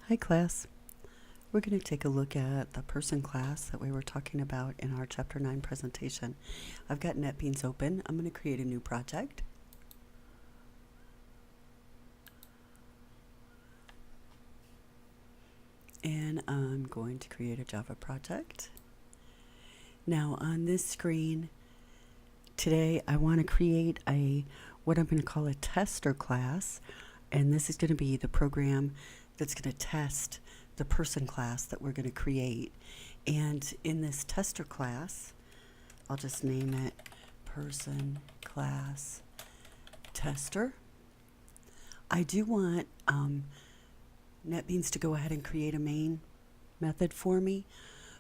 Hi class. We're going to take a look at the person class that we were talking about in our Chapter 9 presentation. I've got NetBeans open. I'm going to create a new project. And I'm going to create a Java project. Now on this screen, today I want to create what I'm going to call a tester class. And this is going to be the program that's going to test the person class that we're going to create. And in this tester class, I'll just name it person class tester. I do want NetBeans to go ahead and create a main method for me,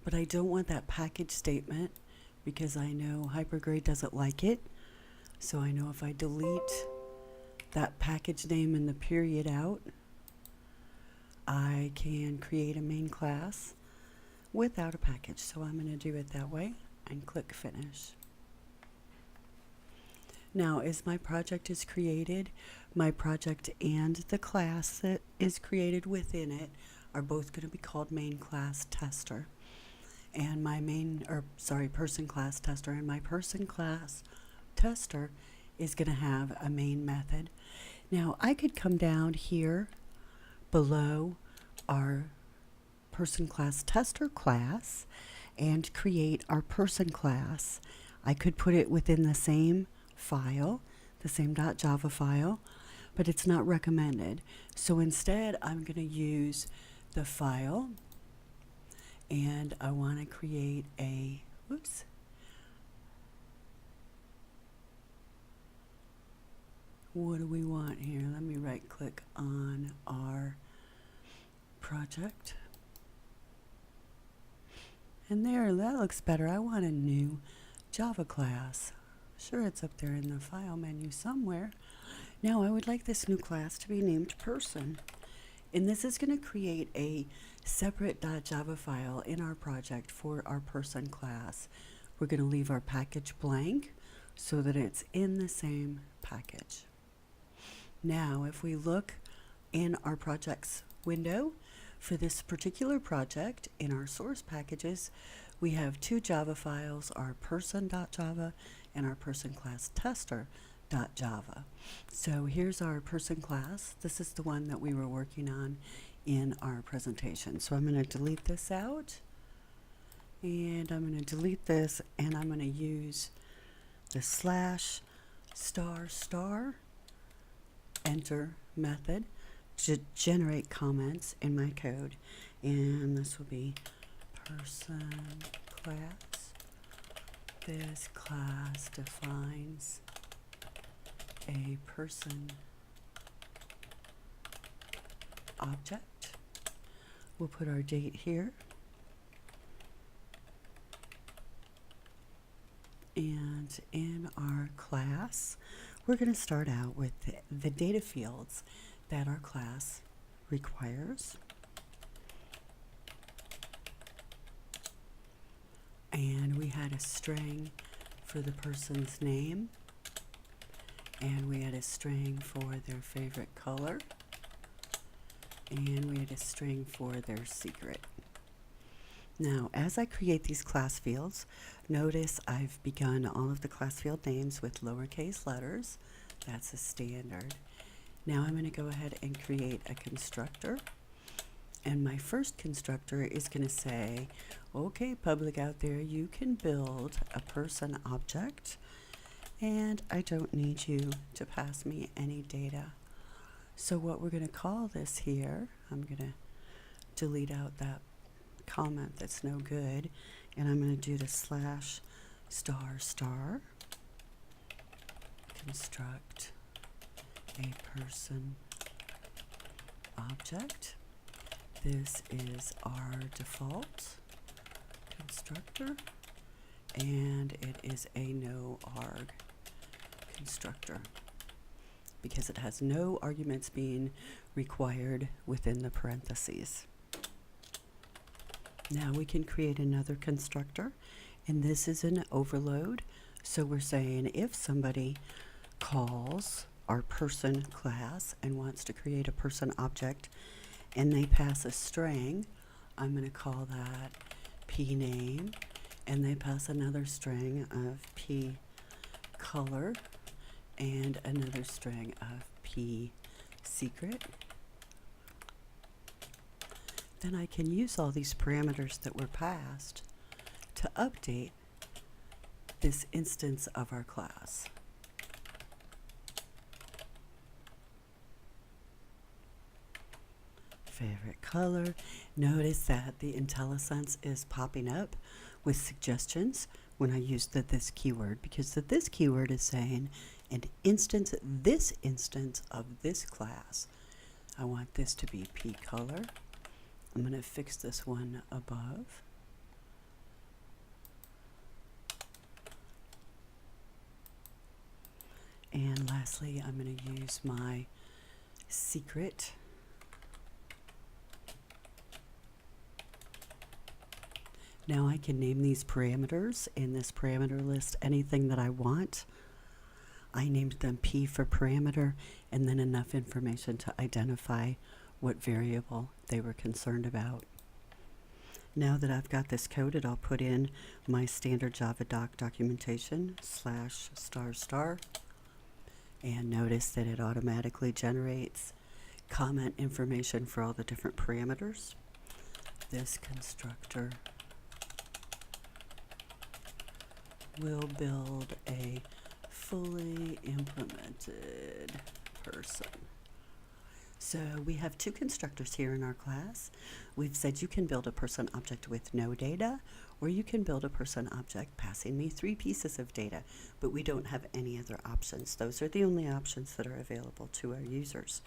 but I don't want that package statement because I know Hypergrade doesn't like it. So I know if I delete that package name and the period out, I can create a main class without a package. So I'm going to do it that way and click finish. Now as my project is created, my project and the class that is created within it are both going to be called main class tester. And my person class tester, and my person class tester is going to have a main method. Now I could come down here below our person class tester class and create our person class. I could put it within the same file, the same .java file, but it's not recommended. So instead I'm going to use the file, and I want to create a, what do we want here? Let me right click on our project. And there, that looks better. I want a new Java class. Sure, it's up there in the file menu somewhere. Now I would like this new class to be named person. And this is going to create a separate .java file in our project for our person class. We're going to leave our package blank so that it's in the same package. Now if we look in our projects window, for this particular project, in our source packages, we have two Java files, our person.java and our person class tester.java. So here's our person class. This is the one that we were working on in our presentation. So I'm going to delete this out, and I'm going to delete this, and I'm going to use the /** enter method to generate comments in my code. And this will be person class. This class defines a person object. We'll put our date here. And in our class, we're going to start out with the data fields that our class requires. And we had a string for the person's name, and we had a string for their favorite color, and we had a string for their secret. Now, as I create these class fields, notice I've begun all of the class field names with lowercase letters. That's a standard. Now I'm going to go ahead and create a constructor. And my first constructor is going to say, okay, public out there, you can build a person object, and I don't need you to pass me any data. So what we're going to call this here, I'm going to delete out that comment that's no good, and I'm going to do the /** construct a person object. This is our default constructor, and it is a no arg constructor because it has no arguments being required within the parentheses. Now we can create another constructor, and this is an overload. So we're saying if somebody calls our person class and wants to create a person object, and they pass a string, I'm going to call that P name, and they pass another string of P color and another string of P secret. Then I can use all these parameters that were passed to update this instance of our class. Favorite color. Notice that the IntelliSense is popping up with suggestions when I use the this keyword, because the this keyword is saying this instance of this class, I want this to be P color. I'm going to fix this one above. And lastly, I'm going to use my secret. Now I can name these parameters in this parameter list anything that I want. I named them P for parameter, and then enough information to identify what variable they were concerned about. Now that I've got this coded, I'll put in my standard Java doc documentation /*, and notice that it automatically generates comment information for all the different parameters. This constructor will build a fully implemented person. So we have two constructors here in our class. We've said you can build a person object with no data, or you can build a person object passing me 3 pieces of data, but we don't have any other options. Those are the only options that are available to our users.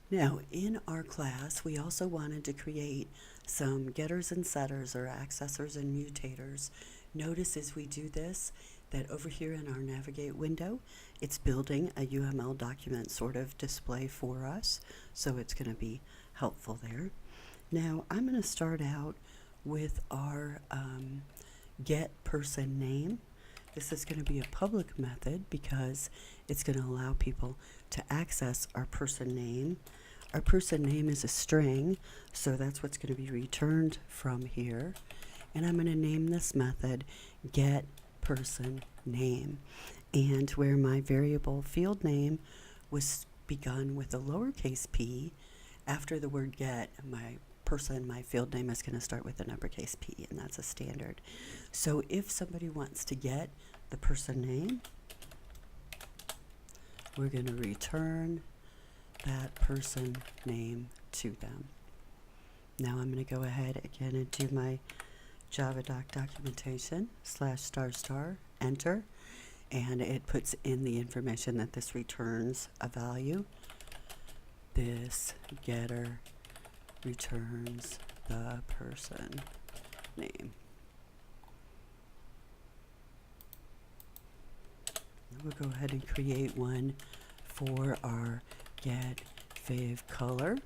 Now, in our class, we also wanted to create some getters and setters, or accessors and mutators. Notice as we do this, that over here in our navigate window, it's building a UML document sort of display for us, so it's going to be helpful there. Now I'm going to start out with our get person name. This is going to be a public method because it's going to allow people to access our person name. Our person name is a string, so that's what's going to be returned from here. And I'm going to name this method get person name, and where my variable field name was begun with a lowercase p, after the word get, my field name is going to start with an uppercase P, and that's a standard. So if somebody wants to get the person name, we're going to return that person name to them. Now I'm going to go ahead again and do my Java doc documentation /*, enter, and it puts in the information that this returns a value. This getter returns the person name. We'll go ahead and create one for our get fav color.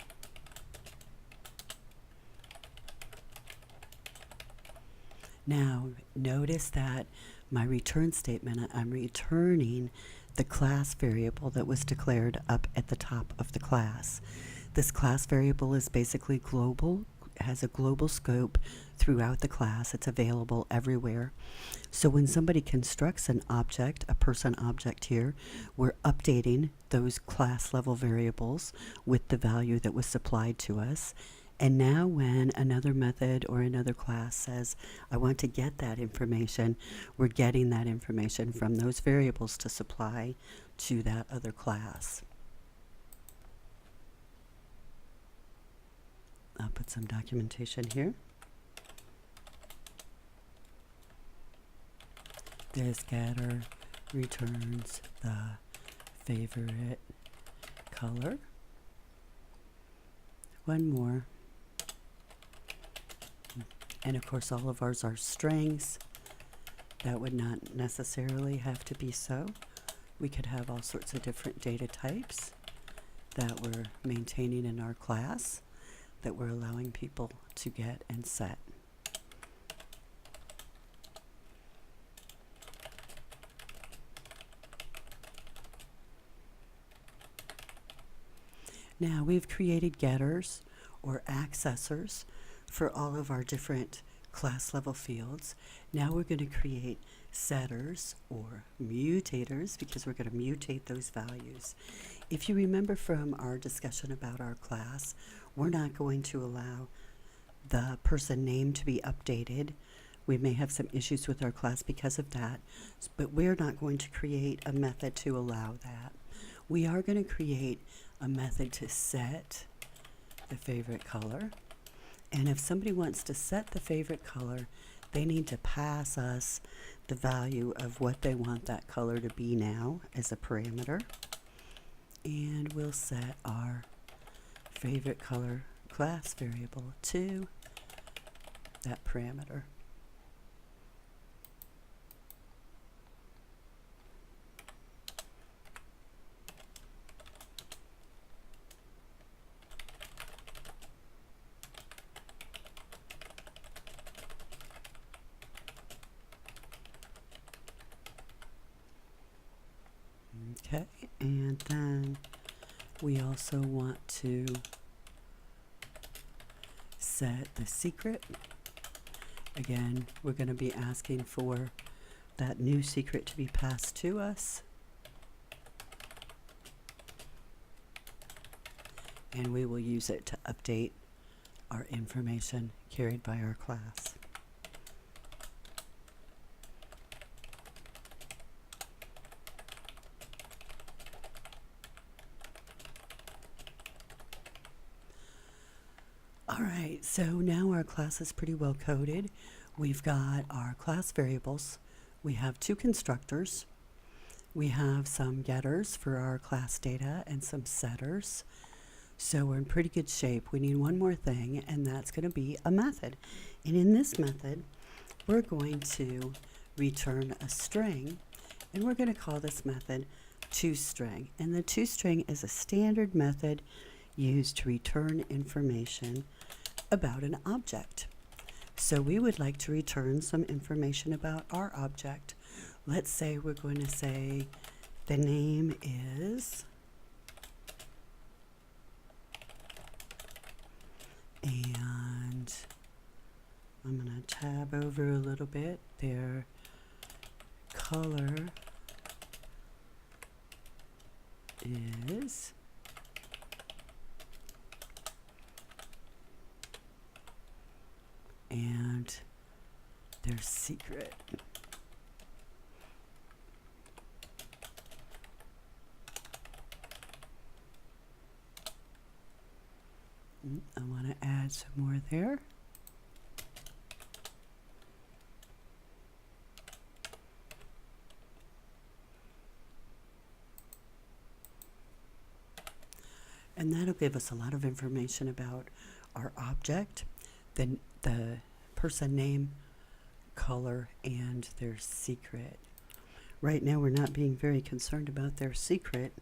Now, notice that my return statement, I'm returning the class variable that was declared up at the top of the class. This class variable is basically global, has a global scope throughout the class. It's available everywhere. So when somebody constructs an object, a person object here, we're updating those class level variables with the value that was supplied to us. And now when another method or another class says, I want to get that information, we're getting that information from those variables to supply to that other class. I'll put some documentation here. This getter returns the favorite color. One more. And of course all of ours are strings. That would not necessarily have to be so. We could have all sorts of different data types that we're maintaining in our class that we're allowing people to get and set. Now we've created getters or accessors for all of our different class level fields. Now we're going to create setters or mutators because we're going to mutate those values. If you remember from our discussion about our class, we're not going to allow the person name to be updated. We may have some issues with our class because of that, but we're not going to create a method to allow that. We are going to create a method to set the favorite color. And if somebody wants to set the favorite color, they need to pass us the value of what they want that color to be now as a parameter. And we'll set our favorite color class variable to that parameter. Okay, and then we also want to set the secret. Again, we're going to be asking for that new secret to be passed to us. And we will use it to update our information carried by our class. All right, so now our class is pretty well coded. We've got our class variables. We have two constructors. We have some getters for our class data and some setters. So we're in pretty good shape. We need one more thing, and that's going to be a method. And in this method, we're going to return a string, and we're going to call this method toString. And the toString is a standard method used to return information about an object. So we would like to return some information about our object. Let's say we're going to say the name is, and I'm going to tab over a little bit. Their color is, and their secret. I want to add some more there. And that'll give us a lot of information about our object, the person name, color, and their secret. Right now we're not being very concerned about their secret.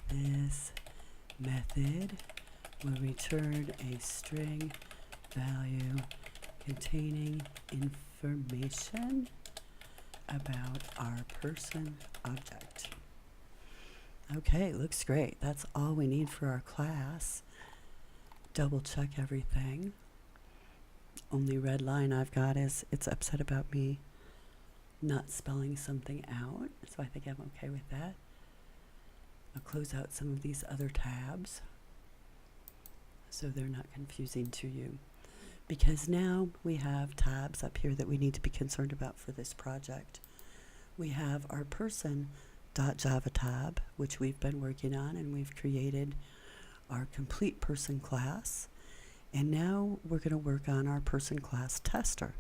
This method will return a string value containing information about our person object. Okay, looks great. That's all we need for our class. Double check everything. Only red line I've got is it's upset about me not spelling something out, so I think I'm okay with that. I'll close out some of these other tabs so they're not confusing to you, because now we have tabs up here that we need to be concerned about for this project. We have our person.java tab, which we've been working on, and we've created our complete person class. And now we're going to work on our person class tester.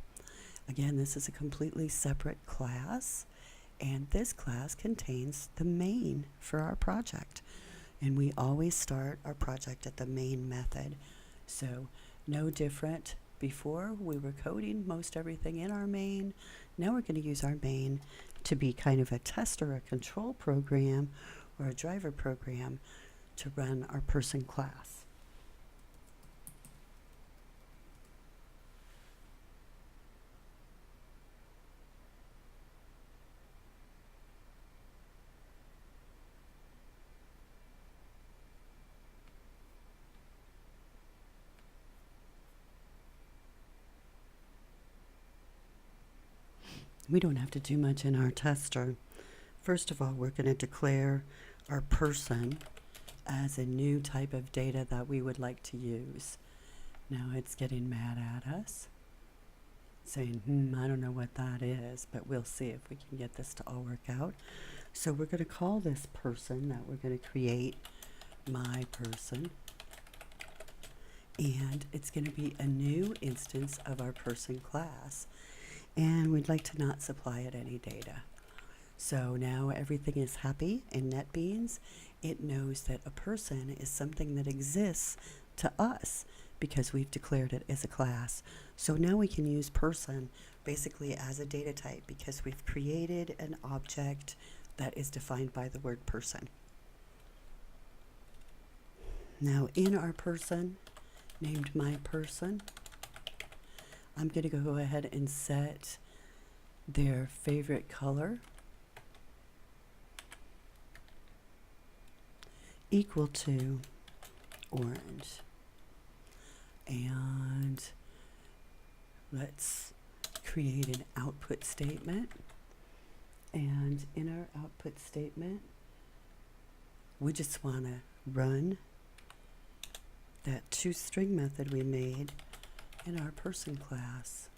Again, this is a completely separate class, and this class contains the main for our project. And we always start our project at the main method. So no different. Before we were coding most everything in our main. Now we're going to use our main to be kind of a tester, a control program, or a driver program to run our person class. We don't have to do much in our tester. First of all, we're going to declare our person as a new type of data that we would like to use. Now it's getting mad at us, saying, I don't know what that is, but we'll see if we can get this to all work out. So we're going to call this person that we're going to create my person. And it's going to be a new instance of our person class. And we'd like to not supply it any data. So now everything is happy in NetBeans. It knows that a person is something that exists to us because we've declared it as a class. So now we can use person basically as a data type because we've created an object that is defined by the word person. Now in our person, named my person, I'm going to go ahead and set their favorite color equal to orange. And let's create an output statement. And in our output statement, we just want to run that toString method we made in our person class.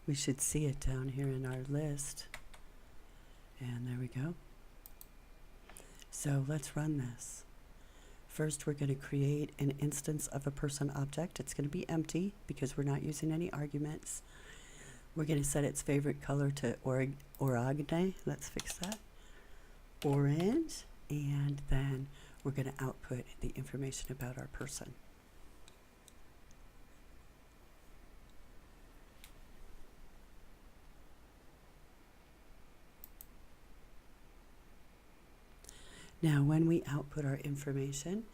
We should see it down here in our list. And there we go. So let's run this. First, we're going to create an instance of a person object. It's going to be empty because we're not using any arguments. We're going to set its favorite color to orange. Let's fix that. Orange. And then we're going to output the information about our person. Now, when we output our information,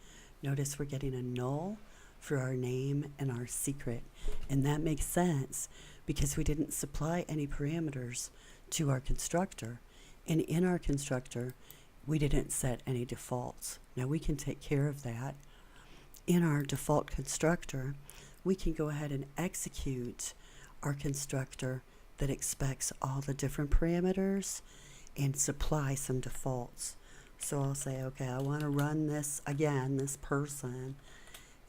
notice we're getting a null for our name and our secret. And that makes sense because we didn't supply any parameters to our constructor. And in our constructor, we didn't set any defaults. Now, we can take care of that. In our default constructor, we can go ahead and execute our constructor that expects all the different parameters and supply some defaults. So I'll say, okay, I want to run this again, this person,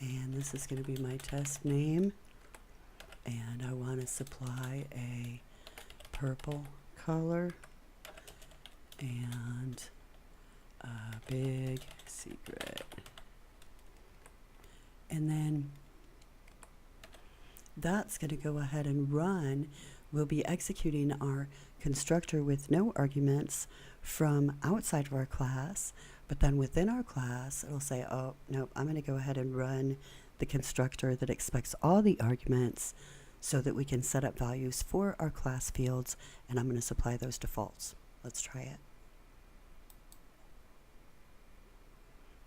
and this is going to be my test name, and I want to supply a purple color and a big secret. And then that's going to go ahead and run. We'll be executing our constructor with no arguments from outside of our class, but then within our class, it'll say, oh, no, I'm going to go ahead and run the constructor that expects all the arguments so that we can set up values for our class fields, and I'm going to supply those defaults. Let's try it.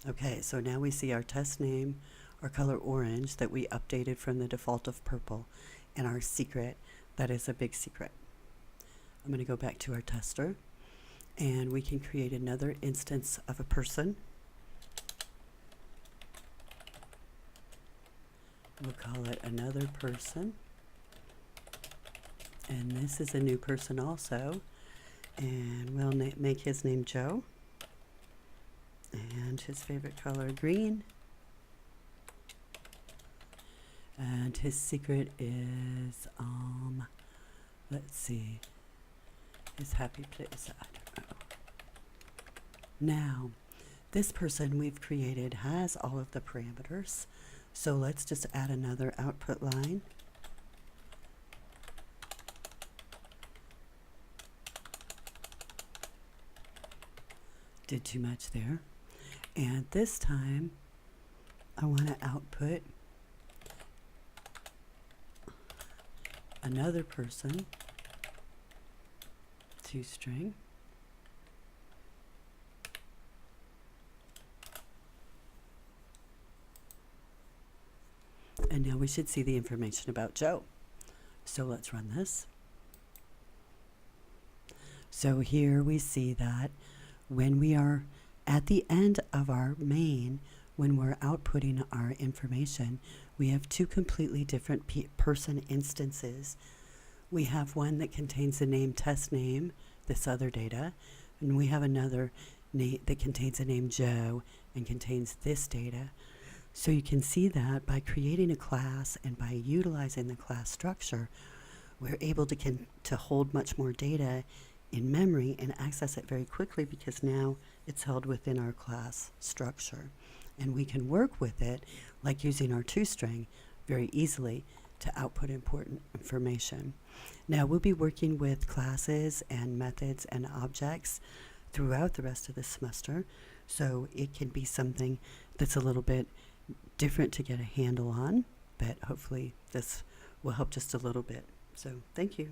Okay, so now we see our test name, our color orange that we updated from the default of purple, and our secret that is a big secret. I'm going to go back to our tester, and we can create another instance of a person. We'll call it another person. And this is a new person also. And we'll make his name Joe. And his favorite color green. And his secret is, let's see, his happy place. I don't know. Now, this person we've created has all of the parameters. So let's just add another output line. Did too much there. And this time, I want to output another person, toString. And now we should see the information about Joe. So let's run this. So here we see that when we are at the end of our main, when we're outputting our information, we have two completely different person instances. We have one that contains the name test name, this other data, and we have another that contains the name Joe and contains this data. So you can see that by creating a class and by utilizing the class structure, we're able to hold much more data in memory and access it very quickly because now it's held within our class structure. And we can work with it, like using our toString, very easily to output important information. Now we'll be working with classes and methods and objects throughout the rest of the semester, so it can be something that's a little bit different to get a handle on, but hopefully this will help just a little bit. So thank you.